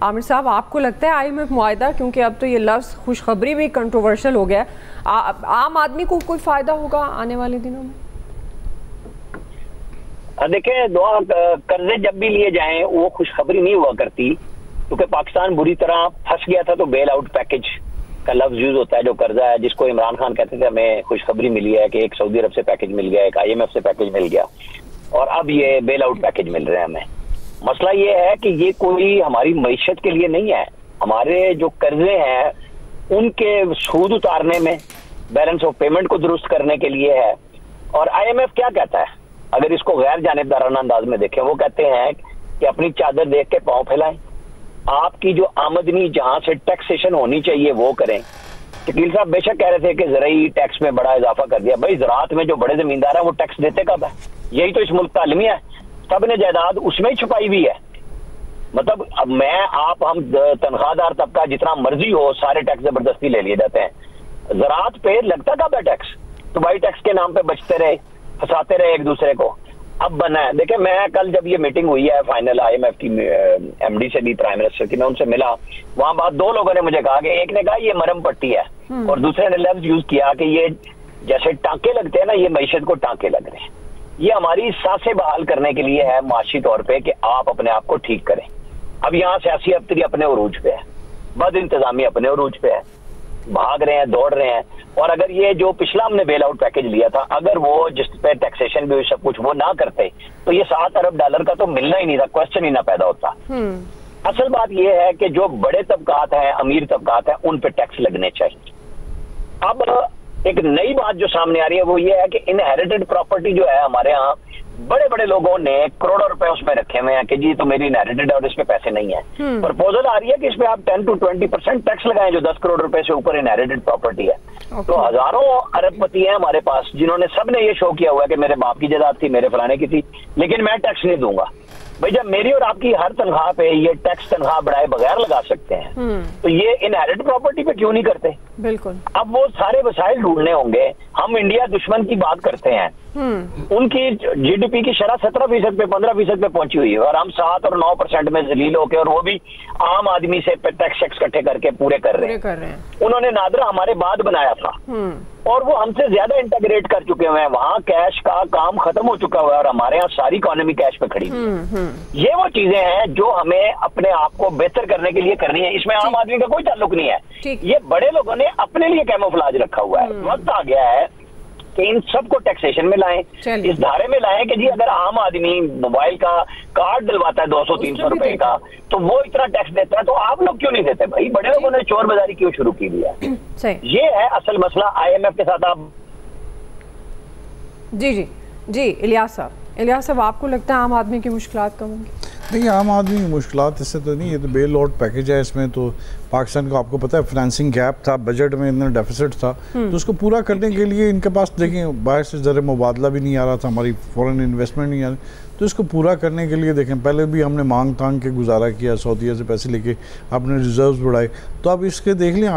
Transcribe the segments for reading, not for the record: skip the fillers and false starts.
आमिर साहब, आपको लगता है IMF मुआहदा, क्योंकि अब तो ये लफ्ज़ खुशखबरी भी कंट्रोवर्शियल हो गया है, आम आदमी को कोई फ़ायदा होगा आने वाले दिनों में? देखें, दुआ कर्जे जब भी लिए जाएं वो खुशखबरी नहीं हुआ करती, क्योंकि पाकिस्तान बुरी तरह फंस गया था तो बेल आउट पैकेज का लफ्ज यूज होता है, जो कर्जा है जिसको इमरान खान कहते थे हमें खुशखबरी मिली है कि एक सऊदी अरब से पैकेज मिल गया, एक IMF से पैकेज मिल गया, और अब ये बेल आउट पैकेज मिल रहे हैं हमें। मसला ये है कि ये कोई हमारी मईशत के लिए नहीं है, हमारे जो कर्जे हैं उनके सूद उतारने में, बैलेंस ऑफ पेमेंट को दुरुस्त करने के लिए है। और IMF क्या कहता है, अगर इसको गैर जानिबदाराना अंदाज में देखें, वो कहते हैं कि अपनी चादर देख के पांव फैलाएं, आपकी जो आमदनी जहां से टैक्सेशन होनी चाहिए वो करें। शकील साहब बेशक कह रहे थे कि ज़राई टैक्स में बड़ा इजाफा कर दिया, भाई ज़राअत में जो बड़े जमींदार हैं वो टैक्स देते कब है? यही तो इस मुल्क का अलमिया है, सब ने जायदाद उसमें ही छुपाई हुई है। मतलब अब मैं आप हम तनख्वाहदार तबका जितना मर्जी हो सारे टैक्स जबरदस्ती ले लिए जाते हैं, ज़राअत पे लगता कब है टैक्स? तो भाई टैक्स के नाम पे बचते रहे, फंसाते रहे एक दूसरे को। अब बना है, देखिए मैं कल जब ये मीटिंग हुई है फाइनल IMF की MD से भी, प्राइम मिनिस्टर की, मैं उनसे मिला, वहां बात दो लोगों ने मुझे कहा कि एक ने कहा ये मरहम पट्टी है और दूसरे ने लफ्ज यूज किया कि ये जैसे टांके लगते हैं ना, ये मईशत को टांके लग रहे हैं। ये हमारी सांसें बहाल करने के लिए है माशी तौर पे कि आप अपने आप को ठीक करें। अब यहाँ सियासी अब्तरी अपने उरूज पे है, बद इंतजामी अपने उरूज पे है, भाग रहे हैं, दौड़ रहे हैं। और अगर ये जो पिछला हमने बेल आउट पैकेज लिया था, अगर वो जिस पे टैक्सेशन भी हुई सब कुछ वो ना करते तो ये $7 अरब का तो मिलना ही नहीं था, क्वेश्चन ही ना पैदा होता। असल बात ये है कि जो बड़े तबकात हैं, अमीर तबकात हैं, उन पे टैक्स लगने चाहिए। अब एक नई बात जो सामने आ रही है वो ये है कि इनहेरिटेड प्रॉपर्टी जो है हमारे यहाँ, बड़े बड़े लोगों ने करोड़ों रुपए उसमें रखे हुए हैं कि जी तो मेरी इनहेरिटेड और इस पे पैसे नहीं है। प्रपोजल आ रही है कि इसमें आप 10 to 20% टैक्स लगाएं जो 10 करोड़ रुपए से ऊपर इनहेरिटेड प्रॉपर्टी है। तो हजारों अरबपति हैं हमारे पास जिन्होंने सबने ये शो किया हुआ है कि मेरे बाप की जायदाद थी, मेरे फलाने की थी, लेकिन मैं टैक्स नहीं दूंगा। भाई जब मेरी और आपकी हर तनख्वाह पे ये टैक्स तनख्वाह बढ़ाए बगैर लगा सकते हैं, तो ये इनहेरिटेड प्रॉपर्टी पे क्यों नहीं करते? बिल्कुल। अब वो सारे वसाइल ढूंढने होंगे। हम इंडिया दुश्मन की बात करते हैं, उनकी GDP की शरह 17% पे 15% पे पहुंची हुई है और हम 7 और 9% में जलील होके, और वो भी आम आदमी से टैक्स इकट्ठे करके पूरे कर रहे हैं। उन्होंने नादरा हमारे बाद बनाया था और वो हमसे ज्यादा इंटीग्रेट कर चुके हुए हैं, वहां कैश का काम खत्म हो चुका हुआ है और हमारे यहाँ सारी इकोनॉमी कैश पे खड़ी है। ये वो चीजें हैं जो हमें अपने आप को बेहतर करने के लिए करनी है, इसमें आम आदमी का कोई ताल्लुक नहीं है। ये बड़े लोगों ने अपने लिए कैमोफ्लेज रखा हुआ है। वक्त आ गया है कि इन सबको टैक्सेशन में लाएं, इस धारे में लाएं कि जी अगर आम आदमी मोबाइल का कार्ड डलवाता है 200-300 रुपए का, तो वो इतना टैक्स देता है, तो आप लोग क्यों नहीं देते? भाई बड़े लोगों ने चोर बाजारी क्यों शुरू की है? ये है असल मसला। IMF के साथ आप जी इलियास साहब, आपको लगता है आम आदमी की मुश्किलात कम होंगी? देखिए, आम आदमी की मुश्किलात इससे तो नहीं, ये तो बेल आउट पैकेज है। इसमें तो पाकिस्तान को आपको पता है फाइनेंसिंग गैप था, बजट में इतना डेफिसिट था, तो उसको पूरा करने के लिए इनके पास देखिए बाहर से ज़र मुबादला भी नहीं आ रहा था, हमारी फॉरेन इन्वेस्टमेंट नहीं आ रही, तो इसको पूरा करने के लिए देखें पहले भी हमने मांग तांग के गुजारा किया, सऊदीया से पैसे लेके अपने रिजर्व्स बढ़ाए। तो अब इसके देख लें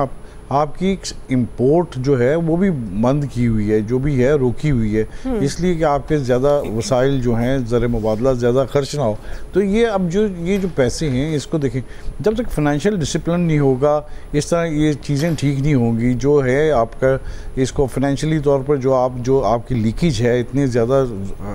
आपकी इंपोर्ट जो है वो भी बंद की हुई है, जो भी है रोकी हुई है, इसलिए कि आपके ज़्यादा वसाइल जो हैं ज़र मुबादला ज़्यादा खर्च ना हो। तो ये अब ये जो पैसे हैं इसको देखें, जब तक फाइनेंशियल डिसिप्लिन नहीं होगा, इस तरह ये चीज़ें ठीक नहीं होंगी, जो है आपका इसको फाइनेंशियली तौर पर जो आपकी लीकेज है, इतनी ज़्यादा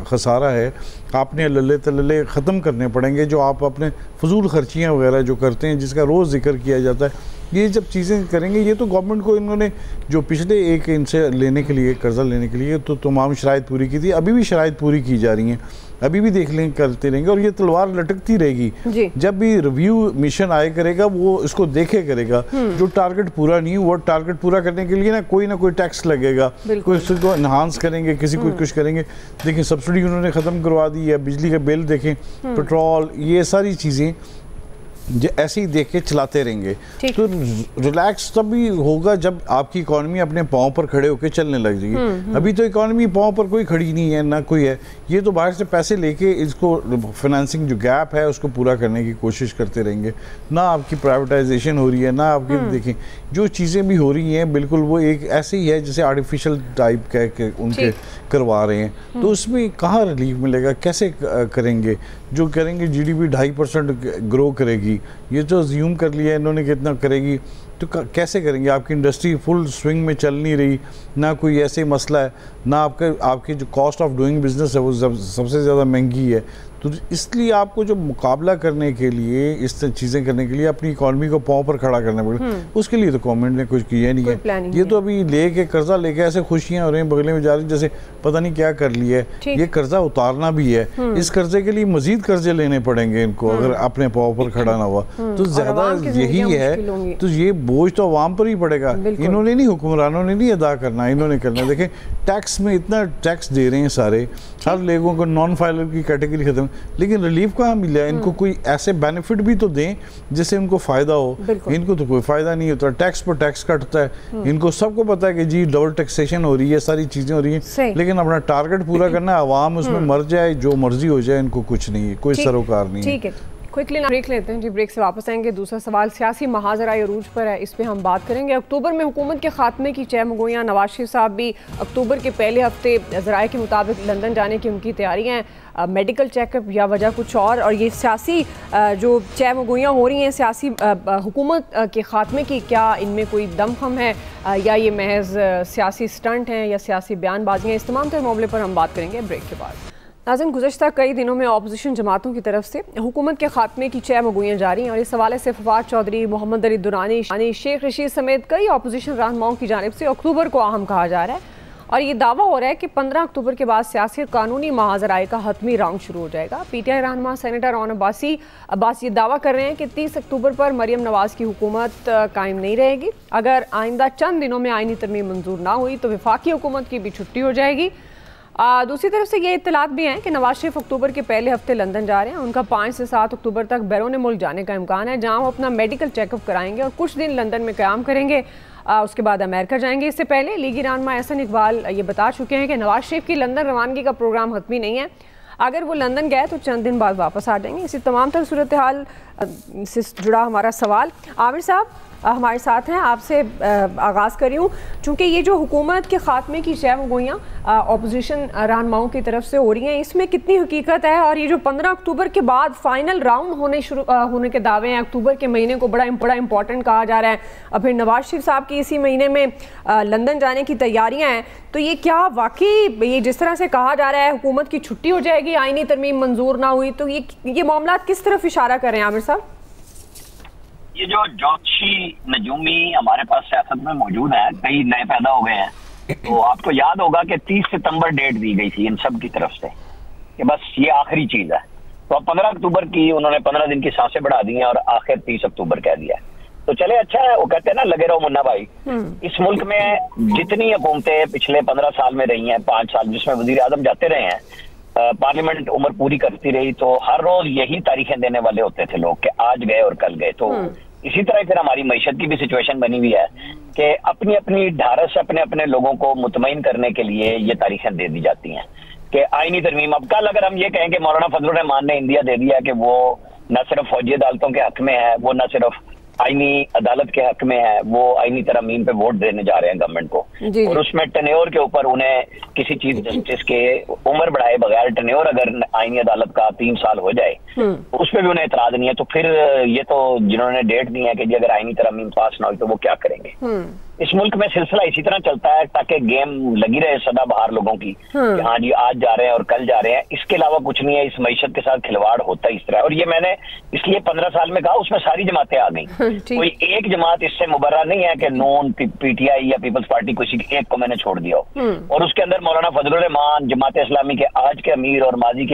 खसारा है, आपने लल्ले तल्ले ख़त्म करने पड़ेंगे। जो आप अपने फजूल खर्चियाँ वगैरह जो करते हैं, जिसका रोज़ जिक्र किया जाता है, ये जब चीज़ें करेंगे, ये तो गवर्नमेंट को इन्होंने जो पिछले एक इनसे लेने के लिए, कर्जा लेने के लिए तो तमाम शराइत पूरी की थी, अभी भी शराइत पूरी की जा रही हैं, अभी भी देख लें करते रहेंगे और ये तलवार लटकती रहेगी। जब भी रिव्यू मिशन आए करेगा वो इसको देखे करेगा, जो टारगेट पूरा नहीं हुआ, टारगेट पूरा करने के लिए ना कोई टैक्स लगेगा, कोई उसको इन्हांस करेंगे, किसी को कुछ करेंगे। देखें सब्सिडी उन्होंने ख़त्म करवा दी है, बिजली का बिल देखें, पेट्रोल, ये सारी चीज़ें जो ऐसे ही देख के चलाते रहेंगे। तो रिलैक्स तभी होगा जब आपकी इकॉनमी अपने पाँव पर खड़े होकर चलने लग जाएगी। अभी तो इकॉनमी पाँव पर कोई खड़ी नहीं है, ना कोई है, ये तो बाहर से पैसे लेके इसको फाइनेंसिंग जो गैप है उसको पूरा करने की कोशिश करते रहेंगे। ना आपकी प्राइवेटाइजेशन हो रही है, ना आपकी देखें जो चीज़ें भी हो रही हैं बिल्कुल वो एक ऐसे ही है जैसे आर्टिफिशियल टाइप कह के उनके करवा रहे हैं। तो उसमें कहाँ रिलीफ मिलेगा, कैसे करेंगे? जो करेंगे GDP 2.5% ग्रो करेगी, करेगी, ये तो अज्यूम कर लिया इन्होंने कितना करेगी, तो कैसे करेंगे? आपकी इंडस्ट्री फुल स्विंग में चल नहीं रही, ना कोई ऐसे मसला है, ना आपकी जो कॉस्ट ऑफ डूइंग बिजनेस है वो सबसे ज़्यादा महंगी है। तो इसलिए आपको जो मुकाबला करने के लिए, इस चीज़ें करने के लिए अपनी इकॉनमी को पाँव पर खड़ा करना पड़ेगा, उसके लिए तो गवर्नमेंट ने कुछ किया नहीं है। ये तो अभी लेके कर्जा लेके ऐसे खुशियाँ हो रही हैं, बगले में जा रही जैसे पता नहीं क्या कर लिया है। ये कर्जा उतारना भी है, इस कर्जे के लिए मजीद कर्जे लेने पड़ेंगे इनको अगर अपने पाँव पर खड़ा ना हुआ तो ज़्यादा यही है। तो ये बोझ तो आवाम पर ही पड़ेगा, इन्होंने नहीं, हुक्मरानों ने नहीं अदा करना, इन्होंने करना। देखें टैक्स में इतना टैक्स दे रहे हैं सारे, हर लोगों को नॉन फाइलर की कैटेगरी खत्म, लेकिन रिलीफ कहाँ मिला? इनको कोई ऐसे बेनिफिट भी तो दें जिससे इनको फायदा हो। इनको तो कोई फायदा नहीं होता, टैक्स पर टैक्स कटता है। इनको सबको पता है कि जी डबल टैक्सेशन हो रही है, सारी चीजें हो रही हैं, लेकिन अपना टारगेट पूरा करना है, आवाम उसमें मर जाए, जो मर्जी हो जाए, इनको कुछ नहीं है, कोई सरोकार नहीं है। क्विकली ब्रेक लेते हैं जी, ब्रेक से वापस आएंगे। दूसरा सवाल सियासी महाजरा अरूज पर है, इस पे हम बात करेंगे। अक्टूबर में हुकूमत के खात्मे की चहमगोइयाँ, नवाज शरीफ साहब भी अक्टूबर के पहले हफ्ते ज़राए के मुताबिक लंदन जाने की उनकी तैयारियाँ हैं, मेडिकल चेकअप या वजह कुछ और ये सियासी जो चहमगोइयाँ हो रही हैं सियासी हुकूमत के खात्मे की, क्या इनमें कोई दमखम है या ये महज सियासी स्टंट हैं या सियासी बयानबाजियाँ? इस तमाम तर मामले पर हम बात करेंगे ब्रेक के बाद। नाज़रीन, गुज़श्ता कई दिनों में अपोजिशन जमातों की तरफ से हुकूमत के खात्मे की चहमगोइयाँ जारी हैं और इस हवाले से फवाद चौधरी, मोहम्मद अली दुरानी, शेख रशीद समेत कई अपोजिशन रहनुमाओं की जानिब से अक्टूबर को अहम कहा जा रहा है और ये दावा हो रहा है कि 15 अक्टूबर के बाद सियासी और कानूनी महाजराए का हतमी राउंड शुरू हो जाएगा। PTI रहनुमा सेनेटर रौन अब्बास ये दावा कर रहे हैं कि 30 अक्टूबर पर मरियम नवाज की हुकूमत कायम नहीं रहेगी। अगर आइंदा चंद दिनों में आईनी तरमीम मंजूर ना हुई तो वफाकी हुकूमत की भी छुट्टी हो जाएगी। दूसरी तरफ से ये इत्तलात भी हैं कि नवाज शरीफ अक्टूबर के पहले हफ्ते लंदन जा रहे हैं। उनका 5 से 7 अक्टूबर तक बैरून मुल्क जाने का इम्कान है, जहां वो अपना मेडिकल चेकअप कराएंगे और कुछ दिन लंदन में क़याम करेंगे। उसके बाद अमेरिका जाएंगे। इससे पहले लीगी रहनुमा एहसन इकबाल ये बता चुके हैं कि नवाज शरीफ की लंदन रवानगी का प्रोग्राम हतमी नहीं है, अगर वो लंदन गए तो चंद दिन बाद वापस आ जाएंगे। इसी तमाम तर सूरत हाल से जुड़ा हमारा सवाल, आमिर साहब हमारे साथ हैं, आपसे आगाज़ करी हूँ। चूँकि ये जो हुकूमत के ख़ात्मे की चहमगोइयाँ अपोजिशन रहनुमाओं की तरफ से हो रही हैं, इसमें कितनी हकीकत है? और ये जो 15 अक्टूबर के बाद फाइनल राउंड होने के दावे हैं, अक्टूबर के महीने को बड़ा इंपॉर्टेंट कहा जा रहा है, और फिर नवाज शरीफ साहब की इसी महीने में लंदन जाने की तैयारियाँ हैं, तो ये क्या वाकई ये जिस तरह से कहा जा रहा है हुकूमत की छुट्टी हो जाएगी आईनी तरमीम मंजूर ना हुई, तो ये मामला किस तरफ इशारा कर रहे हैं आमिर साहब? ये जो ज्योतिषी नजूमी हमारे पास सियासत में मौजूद है, कई नए पैदा हो गए हैं, तो आपको याद होगा कि 30 सितंबर डेट दी गई थी इन सब की तरफ से कि बस ये आखिरी चीज है। तो अब 15 अक्टूबर की उन्होंने 15 दिन की सांसें बढ़ा दी हैं और आखिर 30 अक्टूबर कह दिया है। तो चले अच्छा है, वो कहते हैं ना लगे रहो मुन्ना भाई। इस मुल्क में जितनी हुकूमतें पिछले 15 साल में रही हैं, 5 साल जिसमें वजीर आजम जाते रहे हैं, पार्लियामेंट उम्र पूरी करती रही, तो हर रोज यही तारीखें देने वाले होते थे लोग कि आज गए और कल गए। तो इसी तरह फिर हमारी मईशत की भी सिचुएशन बनी हुई है कि अपनी अपनी ढारस से अपने अपने लोगों को मुतमईन करने के लिए ये तारीखें दे दी जाती हैं कि आईनी तरमीम। अब कल अगर हम ये कहें कि मौलाना फजलुर रहमान ने इंदिया दे दिया कि वो न सिर्फ फौजी अदालतों के हक में है, वो न सिर्फ आईनी अदालत के हक में है, वो आईनी तरमीम पे वोट देने जा रहे हैं गवर्नमेंट को, और उसमें टेन्योर के ऊपर उन्हें किसी चीफ जस्टिस के उम्र बढ़ाए बगैर टेन्योर अगर आईनी अदालत का 3 साल हो जाए तो उस पर भी उन्हें एतराज नहीं है। तो फिर ये तो जिन्होंने डेट दी है कि जी अगर आईनी तरमीम पास ना हुई तो वो क्या करेंगे। इस मुल्क में सिलसिला इसी तरह चलता है ताकि गेम लगी रहे सदा बहार लोगों की कि हाँ जी आज जा रहे हैं और कल जा रहे हैं, इसके अलावा कुछ नहीं है। इस मईशत के साथ खिलवाड़ होता इस तरह, और ये मैंने इसलिए 15 साल में कहा, उसमें सारी जमातें आ गई, कोई एक जमात इससे मुबर्रा नहीं है कि नून PTI या पीपल्स पार्टी किसी एक को मैंने छोड़ दिया हो। और उसके अंदर मौलाना फजलुर रहमान जमात इस्लामी के आज के अमीर और माजी के